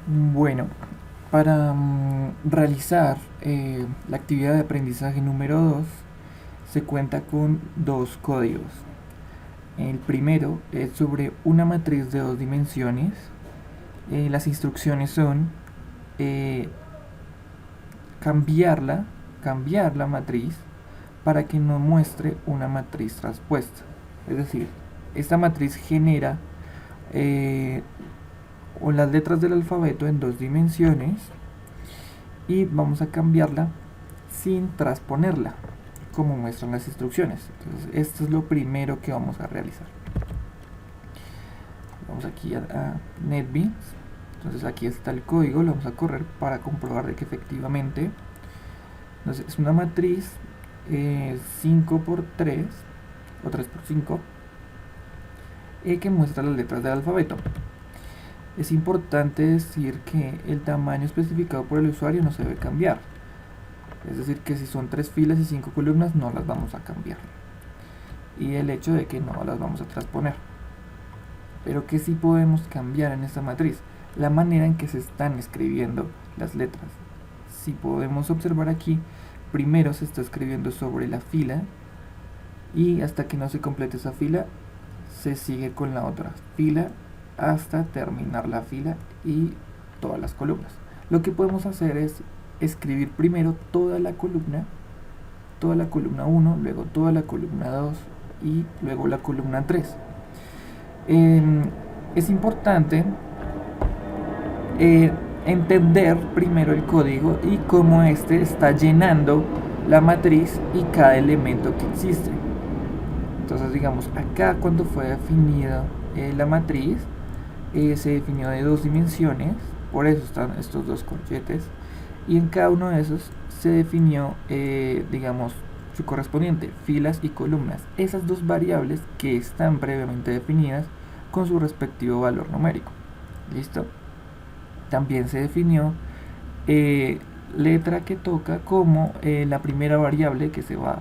Bueno, para realizar la actividad de aprendizaje número 2 se cuenta con dos códigos. El primero es sobre una matriz de dos dimensiones. Las instrucciones son eh, cambiarla, cambiar la matriz para que nos muestre una matriz traspuesta. Es decir, esta matriz genera eh, o las letras del alfabeto en dos dimensiones y vamos a cambiarla sin transponerla, como muestran las instrucciones. Entonces, esto es lo primero que vamos a realizar. Vamos aquí a NetBeans. Entonces aquí está el código, lo vamos a correr para comprobar de que efectivamente, entonces es una matriz 5 por 3 o 3 por 5 que muestra las letras del alfabeto. Es importante decir que el tamaño especificado por el usuario no se debe cambiar. Es decir, que si son 3 filas y 5 columnas no las vamos a cambiar. Y el hecho de que no las vamos a transponer. Pero que sí podemos cambiar en esta matriz, la manera en que se están escribiendo las letras. Si podemos observar aquí, primero se está escribiendo sobre la fila y hasta que no se complete esa fila se sigue con la otra fila hasta terminar la fila y todas las columnas. Lo que podemos hacer es escribir primero toda la columna 1, luego toda la columna 2 y luego la columna 3. Es importante entender primero el código y cómo este está llenando la matriz y cada elemento que existe. Entonces, digamos, acá cuando fue definida la matriz, se definió de dos dimensiones, por eso están estos dos corchetes, y en cada uno de esos se definió, digamos, su correspondiente, filas y columnas, esas dos variables que están previamente definidas con su respectivo valor numérico. ¿Listo? También se definió letra que toca como la primera variable que se va a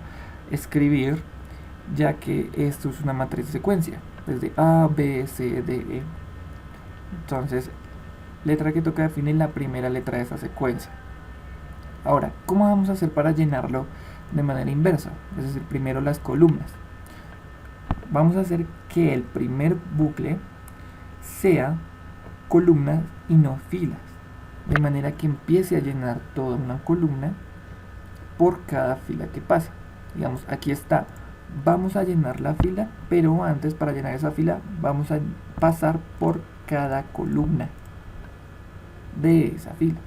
escribir, ya que esto es una matriz de secuencia, desde A, B, C, D, E. Entonces, letra que toca define la primera letra de esa secuencia. Ahora, ¿cómo vamos a hacer para llenarlo de manera inversa? Es decir, primero las columnas. Vamos a hacer que el primer bucle sea columnas y no filas, de manera que empiece a llenar toda una columna por cada fila que pasa. Digamos, aquí está, vamos a llenar la fila, pero antes, para llenar esa fila, vamos a pasar por cada columna de esa fila.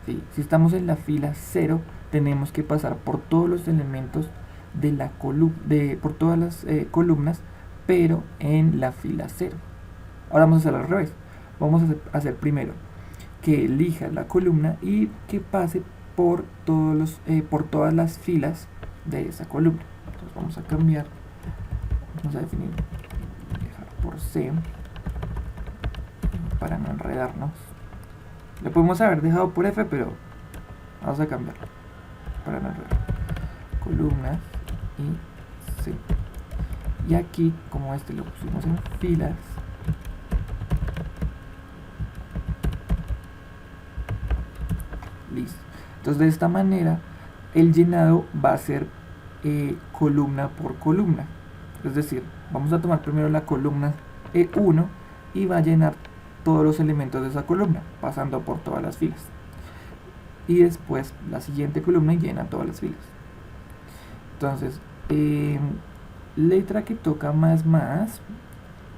¿Sí? Si estamos en la fila 0, tenemos que pasar por todos los elementos de la por todas las columnas, pero en la fila 0. Ahora vamos a hacerlo al revés. Vamos a hacer primero que elija la columna y que pase por todas las filas de esa columna. Entonces vamos a cambiar, vamos a definir, dejar por C para no enredarnos. Lo podemos haber dejado por F, pero vamos a cambiarlo para no enredar. Columnas y C. Y aquí, como este lo pusimos en filas, listo. Entonces, de esta manera, el llenado va a ser columna por columna. Es decir, vamos a tomar primero la columna E1 y va a llenar todos los elementos de esa columna, pasando por todas las filas. Y después la siguiente columna llena todas las filas. Entonces, letra que toca más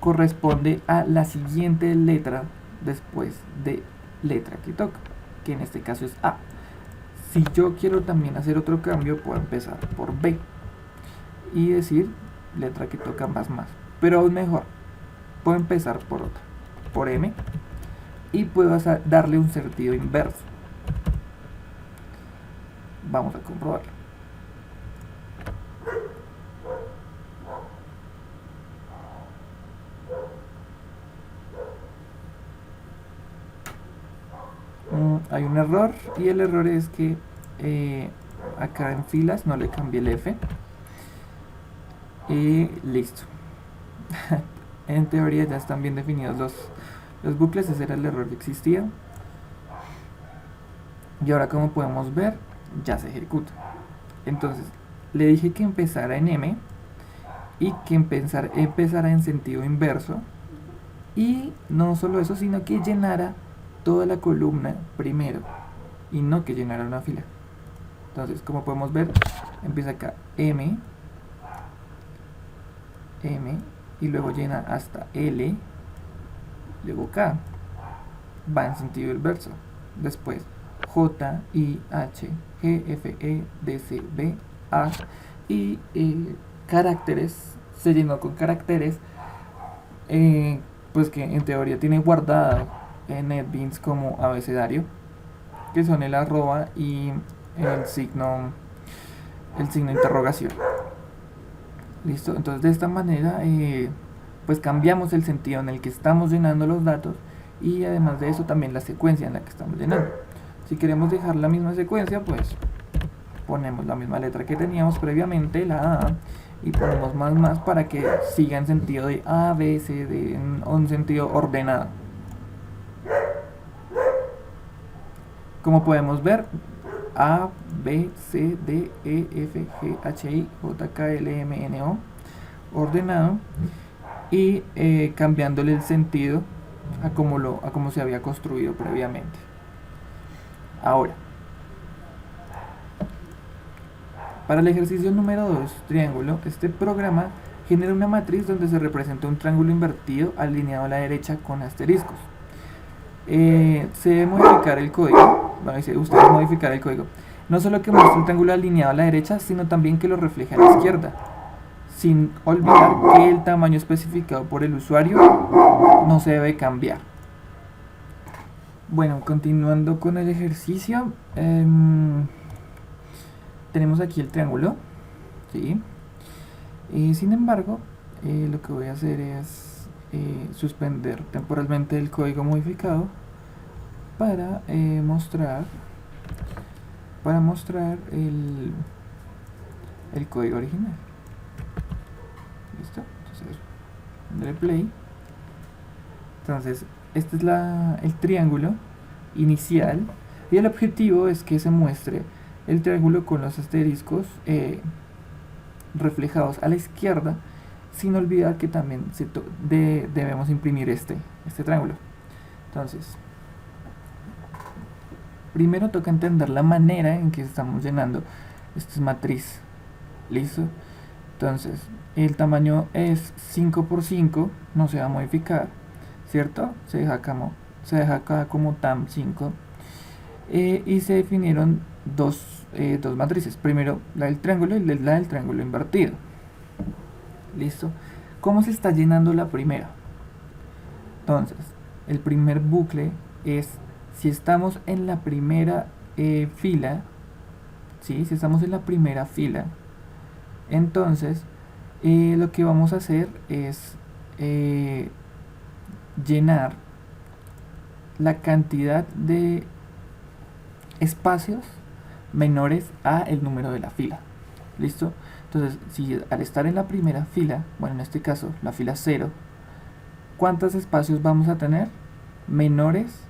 corresponde a la siguiente letra después de letra que toca, que en este caso es A. Si yo quiero también hacer otro cambio, puedo empezar por B y decir letra que toca más. Pero aún mejor, puedo empezar por otra, por M, y puedo darle un sentido inverso. Vamos a comprobarlo. Hay un error, y el error es que acá en filas no le cambié el F y listo. En teoría ya están bien definidos los bucles. Ese era el error que existía. Y ahora, como podemos ver, ya se ejecuta. Entonces, le dije que empezara en M y que empezara en sentido inverso. Y no solo eso, sino que llenara toda la columna primero y no que llenara una fila. Entonces, como podemos ver, empieza acá M, y luego llena hasta L, luego K, va en sentido inverso. Después J, I, H, G, F, E, D, C, B, A, y caracteres, se llenó con caracteres, pues que en teoría tiene guardado en NetBeans como abecedario, que son el arroba y el signo de interrogación. Listo, entonces de esta manera pues cambiamos el sentido en el que estamos llenando los datos, y además de eso también la secuencia en la que estamos llenando. Si queremos dejar la misma secuencia, pues ponemos la misma letra que teníamos previamente, la A, y ponemos más para que siga en sentido de A, B, C, D, en un sentido ordenado. Como podemos ver, A, B, C, D, E, F, G, H, I, J, K, L, M, N, O, ordenado, y cambiándole el sentido a como se había construido previamente. Ahora, para el ejercicio número 2, triángulo, este programa genera una matriz donde se representa un triángulo invertido alineado a la derecha con asteriscos. Se debe modificar el código. Bueno, dice ustedes modificar el código. No solo que muestre un triángulo alineado a la derecha, sino también que lo refleje a la izquierda, sin olvidar que el tamaño especificado por el usuario no se debe cambiar. Bueno, continuando con el ejercicio, tenemos aquí el triángulo, ¿sí? Sin embargo, lo que voy a hacer es suspender temporalmente el código modificado para mostrar el código original. ¿Listo? Entonces, darle play. Entonces, este es el triángulo inicial, y el objetivo es que se muestre el triángulo con los asteriscos reflejados a la izquierda, sin olvidar que también debemos imprimir este triángulo. Entonces, primero toca entender la manera en que estamos llenando. Esto es matriz. ¿Listo? Entonces, el tamaño es 5 por 5, no se va a modificar, ¿cierto? Se deja acá como tam5, y se definieron dos matrices. Primero la del triángulo y la del triángulo invertido. ¿Listo? ¿Cómo se está llenando la primera? Entonces, el primer bucle es si estamos en la primera fila, ¿sí? Si estamos en la primera fila, entonces lo que vamos a hacer es llenar la cantidad de espacios menores a el número de la fila. ¿Listo? Entonces, si al estar en la primera fila, bueno, en este caso la fila 0, ¿cuántos espacios vamos a tener? Menores,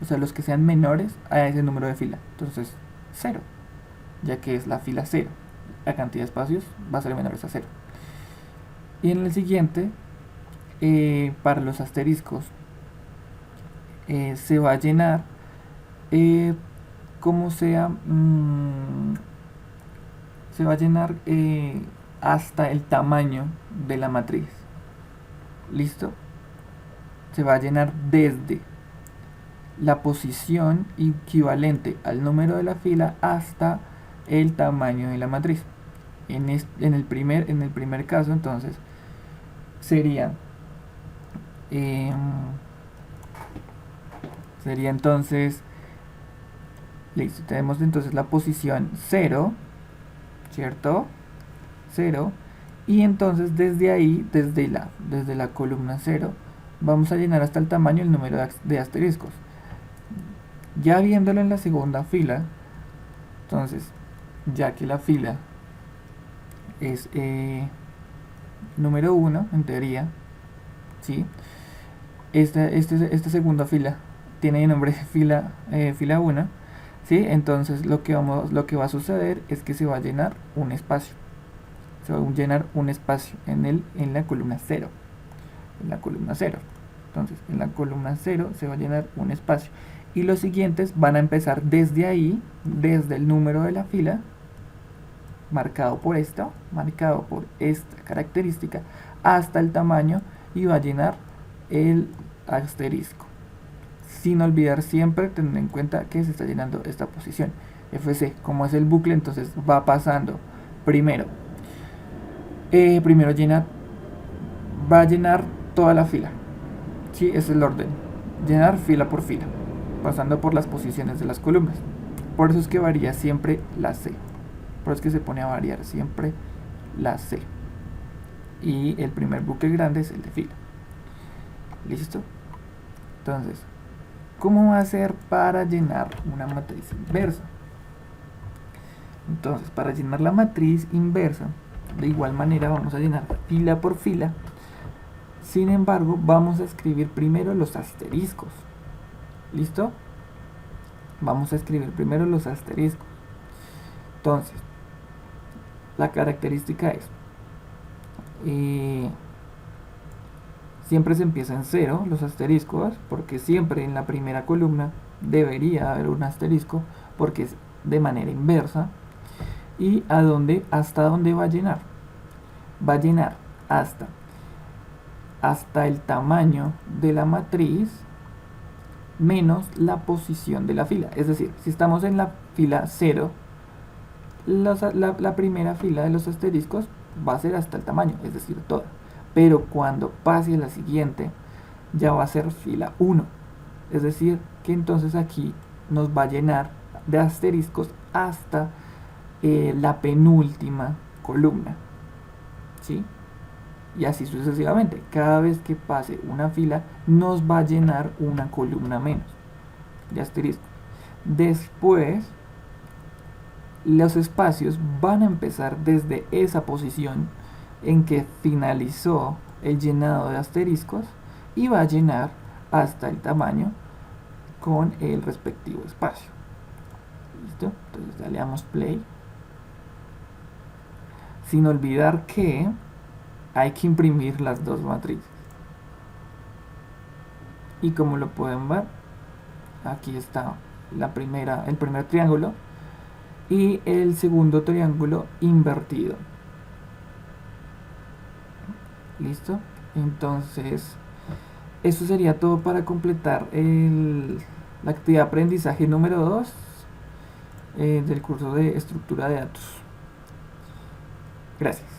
o sea, los que sean menores a ese número de fila. Entonces, 0, ya que es la fila 0. La cantidad de espacios va a ser menores a 0. Y en el siguiente, para los asteriscos, se va a llenar como sea, se va a llenar hasta el tamaño de la matriz. ¿Listo? Se va a llenar desde la posición equivalente al número de la fila hasta el tamaño de la matriz. En el primer caso, entonces, sería entonces, listo, tenemos entonces la posición 0, ¿cierto? 0, y entonces desde ahí, desde la columna 0, vamos a llenar hasta el tamaño el número de asteriscos. Ya viéndolo en la segunda fila, entonces, ya que la fila es número 1, en teoría, ¿sí? Esta segunda fila tiene el nombre de fila 1, ¿sí? Entonces lo que va a suceder es que se va a llenar un espacio. Se va a llenar un espacio en la columna 0. En la columna 0. Entonces, en la columna 0 se va a llenar un espacio. Y los siguientes van a empezar desde ahí, desde el número de la fila, marcado por esta característica, hasta el tamaño, y va a llenar el asterisco. Sin olvidar siempre tener en cuenta que se está llenando esta posición. FC, como es el bucle, entonces va pasando primero. Primero va a llenar toda la fila. Sí, ese es el orden. Llenar fila por fila, pasando por las posiciones de las columnas. Por eso es que varía siempre la C. Por eso es que se pone a variar siempre la C. Y el primer bucle grande es el de fila. ¿Listo? Entonces, ¿cómo va a ser para llenar una matriz inversa? Entonces, para llenar la matriz inversa, de igual manera vamos a llenar fila por fila. Sin embargo, vamos a escribir primero los asteriscos. ¿Listo? Vamos a escribir primero los asteriscos. Entonces, la característica es siempre se empieza en 0 los asteriscos, porque siempre en la primera columna debería haber un asterisco, porque es de manera inversa. ¿Y hasta dónde va a llenar? Va a llenar hasta el tamaño de la matriz menos la posición de la fila. Es decir, si estamos en la fila 0, la primera fila de los asteriscos va a ser hasta el tamaño, es decir, toda. Pero cuando pase a la siguiente, ya va a ser fila 1. Es decir, que entonces aquí nos va a llenar de asteriscos hasta la penúltima columna. ¿Sí? Y así sucesivamente. Cada vez que pase una fila, nos va a llenar una columna menos de asterisco. Después, los espacios van a empezar desde esa posición en que finalizó el llenado de asteriscos y va a llenar hasta el tamaño con el respectivo espacio. ¿Listo? Entonces ya le damos play. Sin olvidar que hay que imprimir las dos matrices. Y como lo pueden ver, aquí está el primer triángulo y el segundo triángulo invertido. ¿Listo? Entonces, eso sería todo para completar la actividad de aprendizaje número 2 del curso de estructura de datos. Gracias.